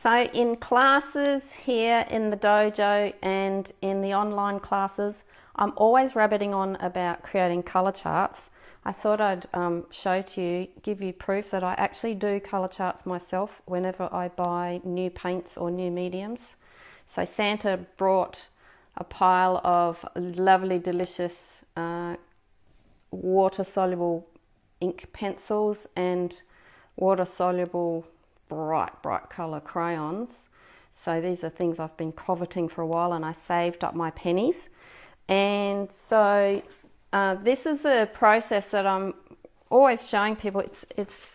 So in classes here in the dojo and in the online classes, I'm always rabbiting on about creating colour charts. I thought I'd show to you, give you proof that I actually do colour charts myself whenever I buy new paints or new mediums. So Santa brought a pile of lovely, delicious water-soluble ink pencils and water-soluble bright colour crayons. So these are things I've been coveting for a while, and I saved up my pennies. And so this is the process that I'm always showing people.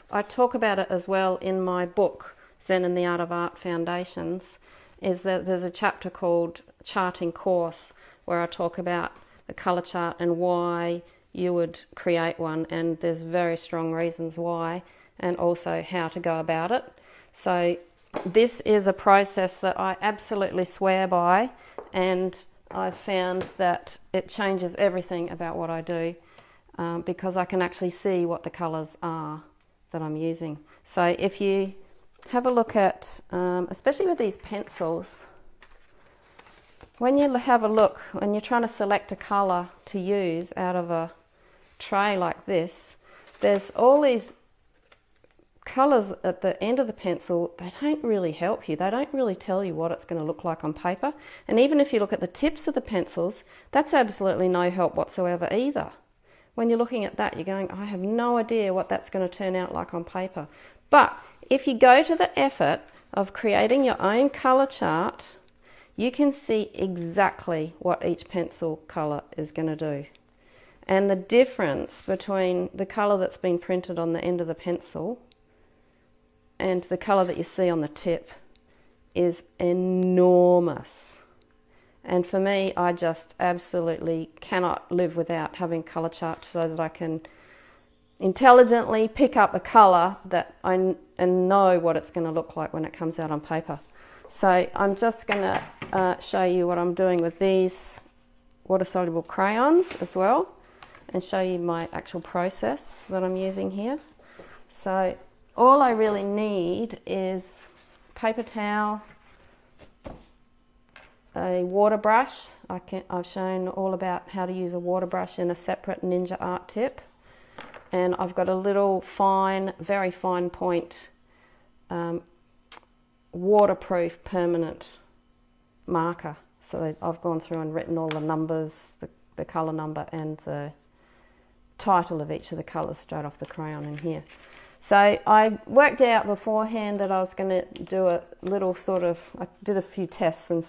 I talk about it as well in my book, Zen and the Art of Art Foundations, is that there's a chapter called Charting Course where I talk about the colour chart and why you would create one, and there's very strong reasons why, and also how to go about it. So this is a process that I absolutely swear by, and I've found that it changes everything about what I do because I can actually see what the colours are that I'm using. So if you have a look at, especially with these pencils, when you have a look, when you're trying to select a colour to use out of a tray like this, there's all these colours at the end of the pencil. They don't really help you. They don't really tell you what it's going to look like on paper. And even if you look at the tips of the pencils, that's absolutely no help whatsoever either. When you're looking at that, you're going, I have no idea what that's going to turn out like on paper. But if you go to the effort of creating your own colour chart, you can see exactly what each pencil colour is going to do. And the difference between the colour that's been printed on the end of the pencil and the colour that you see on the tip is enormous. And for me, I just absolutely cannot live without having colour charts so that I can intelligently pick up a colour that and know what it's going to look like when it comes out on paper. So I'm just going to show you what I'm doing with these water-soluble crayons as well, and show you my actual process that I'm using here. So all I really need is paper towel, a water brush. I've shown all about how to use a water brush in a separate Ninja Art tip. And I've got a little fine, very fine point, waterproof permanent marker. So I've gone through and written all the numbers, the colour number and the title of each of the colours straight off the crayon in here. So I worked out beforehand that I was going to do a little I did a few tests and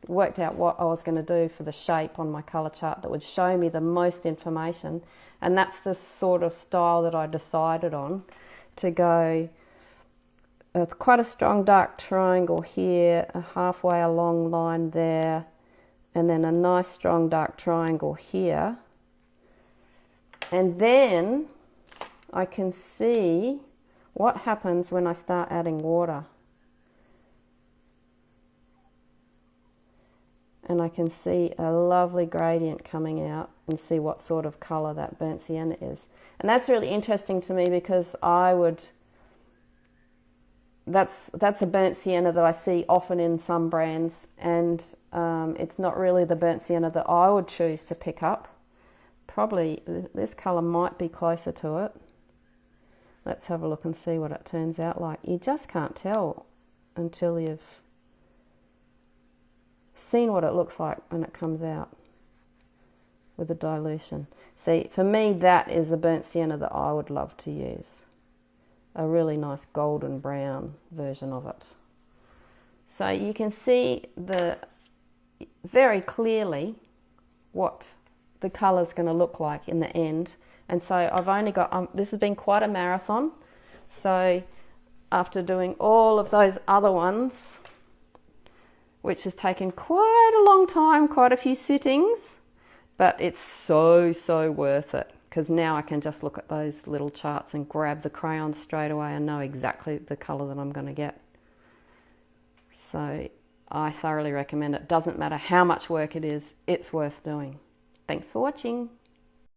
worked out what I was going to do for the shape on my colour chart that would show me the most information. And that's the sort of style that I decided on, to go quite a strong dark triangle here, a halfway along line there, and then a nice strong dark triangle here. And then I can see what happens when I start adding water. And I can see a lovely gradient coming out and see what sort of colour that burnt sienna is. And that's really interesting to me because that's a burnt sienna that I see often in some brands, and it's not really the burnt sienna that I would choose to pick up. Probably this colour might be closer to it. Let's have a look and see what it turns out like. You just can't tell until you've seen what it looks like when it comes out with the dilution. See, for me, that is a burnt sienna that I would love to use. A really nice golden brown version of it. So you can see very clearly what the colour's going to look like in the end. And so I've only got, this has been quite a marathon. So after doing all of those other ones, which has taken quite a long time, quite a few sittings, but it's so worth it, because now I can just look at those little charts and grab the crayons straight away and know exactly the colour that I'm going to get. So I thoroughly recommend it. Doesn't matter how much work it is, it's worth doing. Thanks for watching.